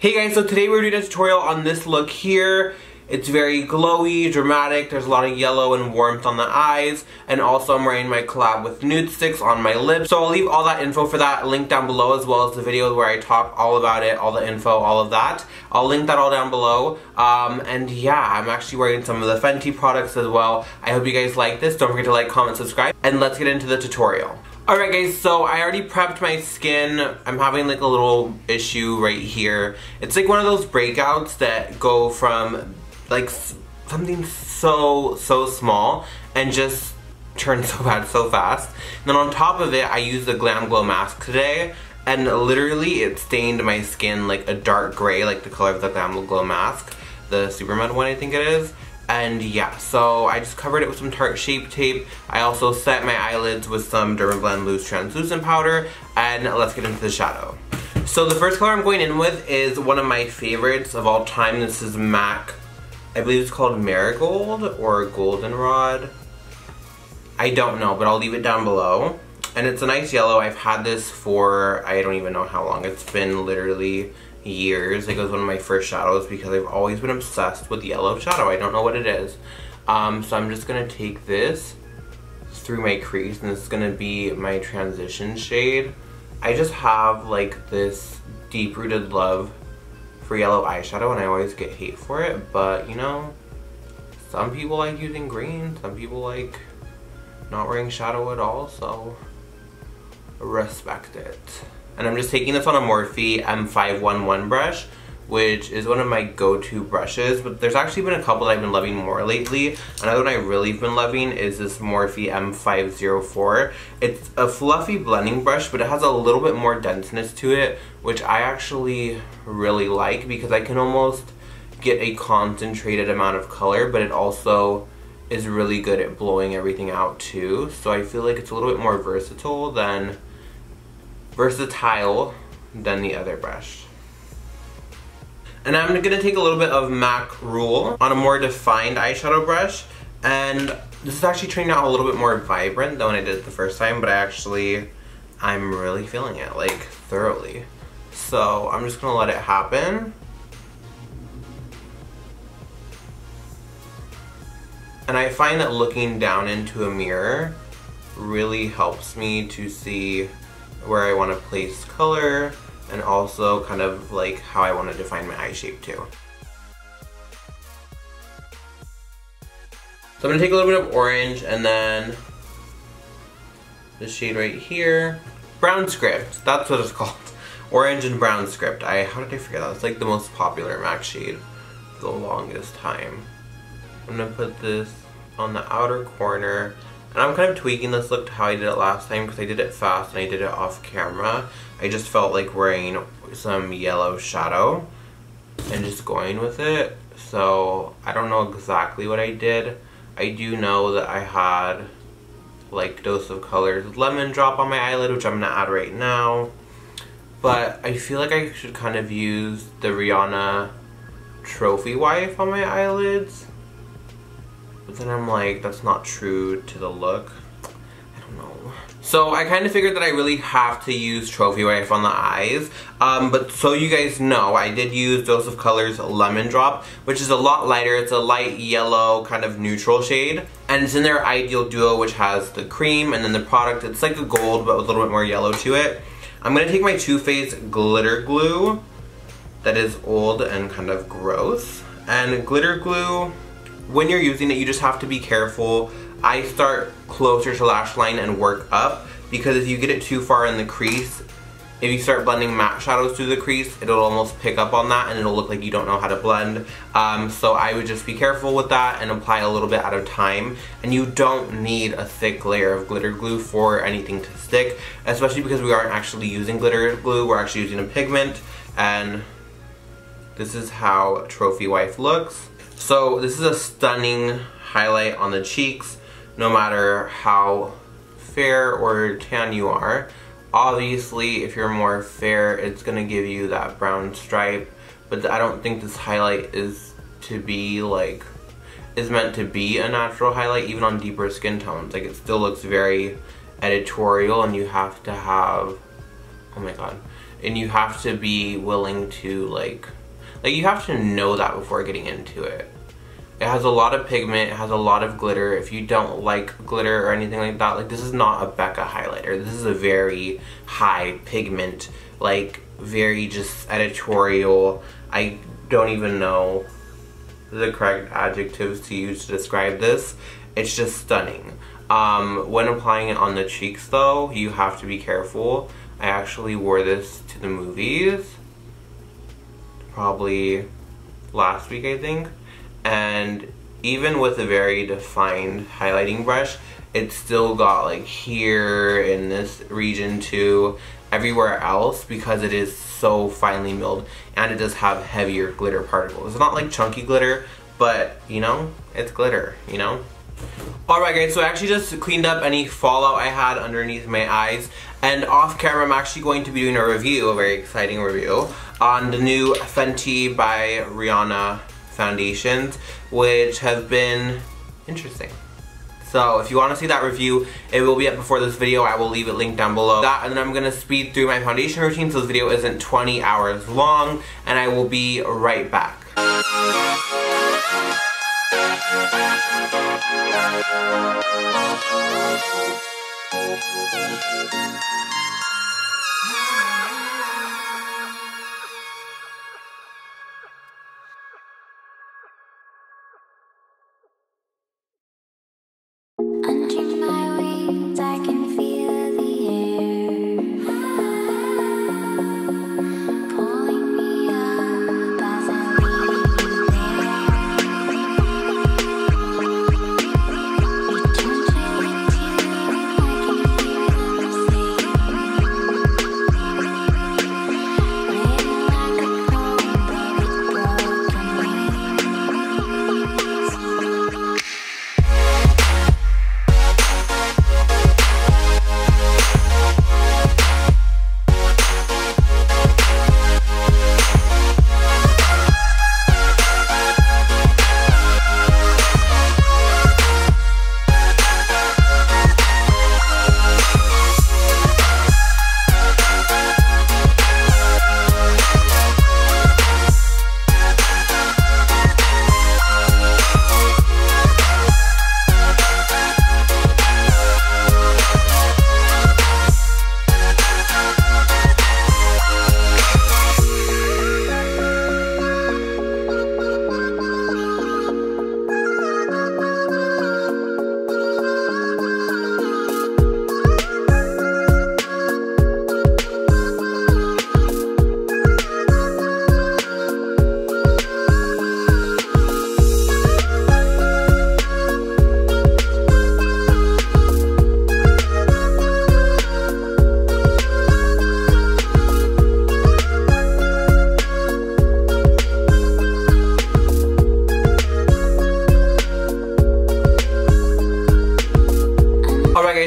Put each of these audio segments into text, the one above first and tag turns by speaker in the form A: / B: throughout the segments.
A: Hey guys, so today we're doing a tutorial on this look here. It's very glowy, dramatic, there's a lot of yellow and warmth on the eyes, and also I'm wearing my collab with nude sticks on my lips. So I'll leave all that info for that linked down below, as well as the video where I talk all about it, all the info, all of that. I'll link that all down below. And yeah, I'm actually wearing some of the Fenty products as well. I hope you guys like this. Don't forget to like, comment, subscribe, and let's get into the tutorial. Alright guys, so I already prepped my skin. I'm having like a little issue right here. It's like one of those breakouts that go from like something so small and just turn so bad so fast. And then on top of it, I used the Glam Glow mask today, and literally it stained my skin like a dark gray, like the color of the Glam Glow mask, the Superman one I think it is. And yeah, so I just covered it with some Tarte Shape Tape. I also set my eyelids with some Dermablend Loose Translucent Powder, and let's get into the shadow. So the first color I'm going in with is one of my favorites of all time. This is MAC, I believe it's called Marigold or Goldenrod. I don't know, but I'll leave it down below. And it's a nice yellow. I've had this for, I don't even know how long. It's been literally years. It was one of my first shadows because I've always been obsessed with yellow shadow. I don't know what it is. So I'm just gonna take this through my crease, and this is gonna be my transition shade. I just have like this deep-rooted love for yellow eyeshadow, and I always get hate for it, but you know, some people like using green, some people like not wearing shadow at all, so respect it. And I'm just taking this on a Morphe M511 brush, which is one of my go-to brushes, but there's actually been a couple that I've been loving more lately. Another one I've really been loving is this Morphe M504. It's a fluffy blending brush, but it has a little bit more denseness to it, which I actually really like because I can almost get a concentrated amount of color, but it also is really good at blowing everything out too. So I feel like it's a little bit more versatile than the other brush. And I'm gonna take a little bit of MAC Rule on a more defined eyeshadow brush, and this is actually turning out a little bit more vibrant than when I did it the first time, but I'm really feeling it, like, thoroughly. So I'm just gonna let it happen. And I find that looking down into a mirror really helps me to see where I want to place color, and also kind of like how I want to define my eye shape too. So I'm going to take a little bit of orange, and then this shade right here, Brown Script, that's what it's called. Orange and Brown Script. How did I forget that? It's like the most popular MAC shade for the longest time. I'm going to put this on the outer corner. And I'm kind of tweaking this look to how I did it last time because I did it fast and I did it off camera. I just felt like wearing some yellow shadow and just going with it. So I don't know exactly what I did. I do know that I had like Dose of Colors Lemon Drop on my eyelid, which I'm going to add right now. But I feel like I should kind of use the Rihanna Trophy Wife on my eyelids. But then I'm like, that's not true to the look. I don't know. So I kind of figured that I really have to use Trophy Wife on the eyes. But so you guys know, I did use Dose of Colors Lemon Drop, which is a lot lighter. It's a light yellow kind of neutral shade. And it's in their Ideal Duo, which has the cream, and then the product, it's like a gold, but with a little bit more yellow to it. I'm going to take my Too Faced Glitter Glue that is old and kind of gross. And glitter glue, when you're using it, you just have to be careful. I start closer to lash line and work up, because if you get it too far in the crease, if you start blending matte shadows through the crease, it'll almost pick up on that and it'll look like you don't know how to blend. So I would just be careful with that and apply a little bit at a time. And you don't need a thick layer of glitter glue for anything to stick, especially because we aren't actually using glitter glue, we're actually using a pigment. And this is how Trophy Wife looks. So this is a stunning highlight on the cheeks, no matter how fair or tan you are. Obviously, if you're more fair, it's going to give you that brown stripe, but I don't think this highlight is meant to be a natural highlight, even on deeper skin tones. Like, it still looks very editorial, and you have to have, oh my god, and you have to be willing to like you have to know that before getting into it. It has a lot of pigment, it has a lot of glitter. If you don't like glitter or anything like that, like this is not a Becca highlighter. This is a very high pigment, like very just editorial. I don't even know the correct adjectives to use to describe this. It's just stunning. When applying it on the cheeks though, you have to be careful. I actually wore this to the movies probably last week, I think. And even with a very defined highlighting brush, it still got like here in this region too, everywhere else, because it is so finely milled and it does have heavier glitter particles. It's not like chunky glitter, but you know, it's glitter, you know? Alright guys, so I actually just cleaned up any fallout I had underneath my eyes, and off camera I'm actually going to be doing a review, a very exciting review, on the new Fenty by Rihanna foundations, which have been interesting. So if you want to see that review, it will be up before this video. I will leave it linked down below. And then I'm going to speed through my foundation routine so this video isn't 20 hours long, and I will be right back.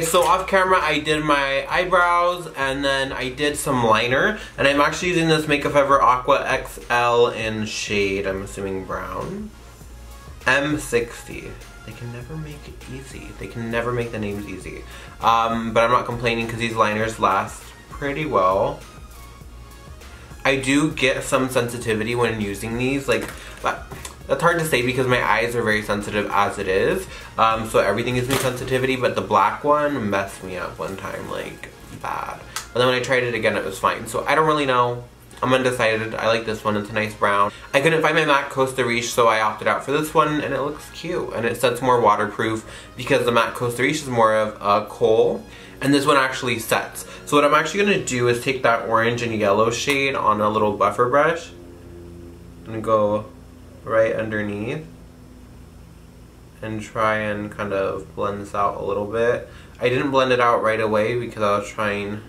A: So off camera I did my eyebrows and then I did some liner, and I'm actually using this Makeup Forever Aqua XL in shade, I'm assuming brown, M60. They can never make it easy. They can never make the names easy. But I'm not complaining because these liners last pretty well. I do get some sensitivity when using these, like, that's hard to say because my eyes are very sensitive as it is. So everything gives me sensitivity, but the black one messed me up one time, like, bad. But then when I tried it again, it was fine. So I don't really know. I'm undecided. I like this one. It's a nice brown. I couldn't find my matte Costa Riche, so I opted out for this one, and it looks cute. And it sets more waterproof because the matte Costa Riche is more of a kohl, and this one actually sets. So what I'm actually going to do is take that orange and yellow shade on a little buffer brush and go right underneath and try and kind of blend this out a little bit. I didn't blend it out right away because I was trying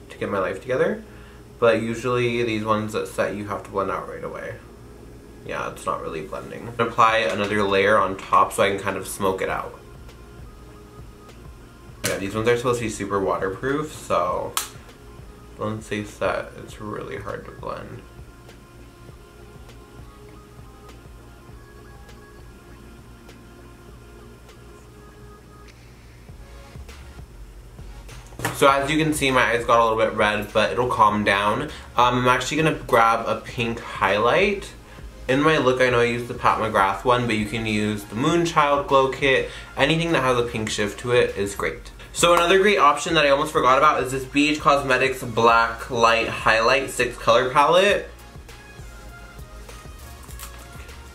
A: to get my life together. But usually these ones that set you have to blend out right away. Yeah, it's not really blending. I'm gonna apply another layer on top so I can kind of smoke it out. Yeah, these ones are supposed to be super waterproof, so once they set, it's really hard to blend. So as you can see, my eyes got a little bit red, but it'll calm down. I'm actually gonna grab a pink highlight. In my look, I know I used the Pat McGrath one, but you can use the Moonchild Glow Kit. Anything that has a pink shift to it is great. So another great option that I almost forgot about is this BH Cosmetics Black Light Highlight 6 color palette.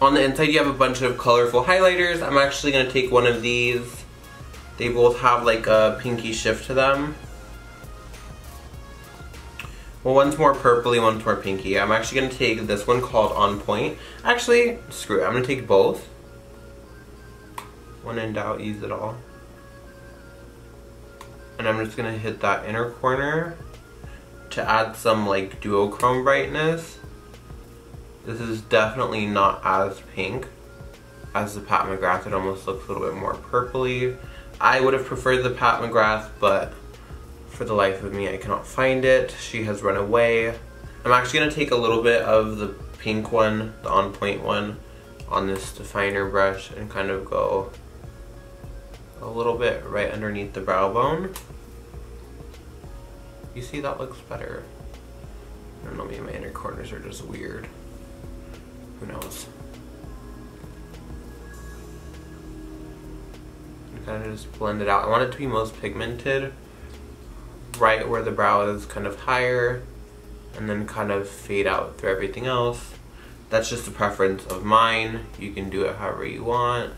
A: On the inside you have a bunch of colorful highlighters. I'm actually going to take one of these. They both have like a pinky shift to them. Well, one's more purpley, one's more pinky. I'm actually going to take this one called On Point. Actually, screw it. I'm going to take both. When in doubt, use it all. And I'm just going to hit that inner corner to add some like duochrome brightness. This is definitely not as pink as the Pat McGrath. It almost looks a little bit more purpley. I would have preferred the Pat McGrath, but for the life of me I cannot find it. She has run away. I'm actually going to take a little bit of the pink one, the On Point one, on this definer brush and kind of go a little bit right underneath the brow bone. You see, that looks better. I don't know, maybe my inner corners are just weird. Who knows? And kind of just blend it out. I want it to be most pigmented right where the brow is kind of higher, and then kind of fade out through everything else. That's just a preference of mine. You can do it however you want.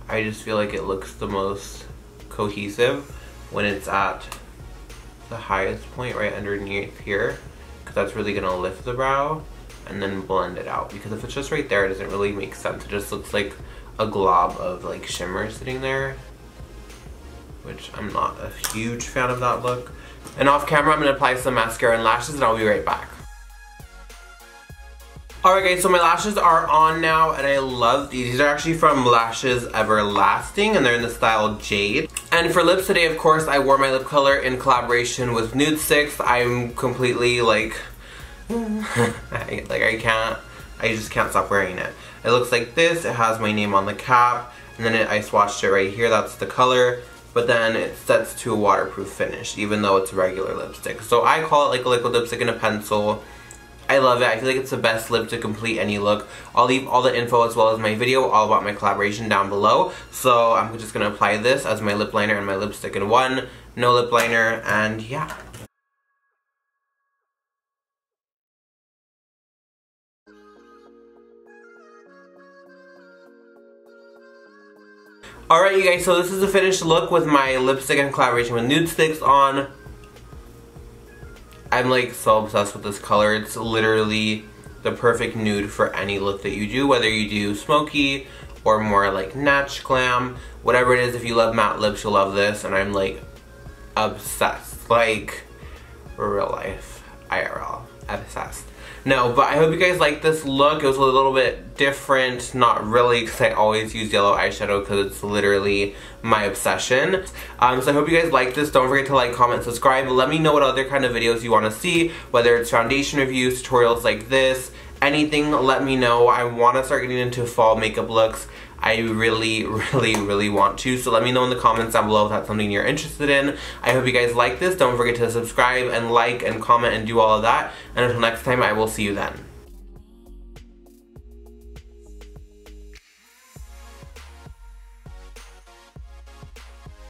A: I just feel like it looks the most cohesive when it's at the highest point right underneath here, because that's really gonna lift the brow, and then blend it out. Because if it's just right there, it doesn't really make sense. It just looks like a glob of like shimmer sitting there, which I'm not a huge fan of that look. And off camera, I'm gonna apply some mascara and lashes, and I'll be right back. Alright guys, so my lashes are on now, and I love these. These are actually from Lashes Everlasting, and they're in the style Jade. And for lips today, of course, I wore my lip color in collaboration with Nude 6. I'm completely like, I just can't stop wearing it. It looks like this. It has my name on the cap, and then I swatched it right here. That's the color. But then it sets to a waterproof finish, even though it's a regular lipstick. So I call it like a liquid lipstick and a pencil. I love it. I feel like it's the best lip to complete any look. I'll leave all the info as well as my video all about my collaboration down below. So I'm just going to apply this as my lip liner and my lipstick in one. No lip liner, and yeah. Alright you guys, so this is the finished look with my lipstick in collaboration with Nude 6 on. I'm like so obsessed with this color. It's literally the perfect nude for any look that you do, whether you do smoky or more like natch glam, whatever it is. If you love matte lips, you'll love this, and I'm like obsessed, like real life, IRL, obsessed. No, but I hope you guys like this look. It was a little bit different, not really, because I always use yellow eyeshadow because it's literally my obsession. So I hope you guys like this. Don't forget to like, comment, subscribe. Let me know what other kind of videos you want to see, whether it's foundation reviews, tutorials like this, anything, let me know. I want to start getting into fall makeup looks. I really want to, so let me know in the comments down below if that's something you're interested in. I hope you guys like this. Don't forget to subscribe and like and comment and do all of that. And until next time, I will see you then.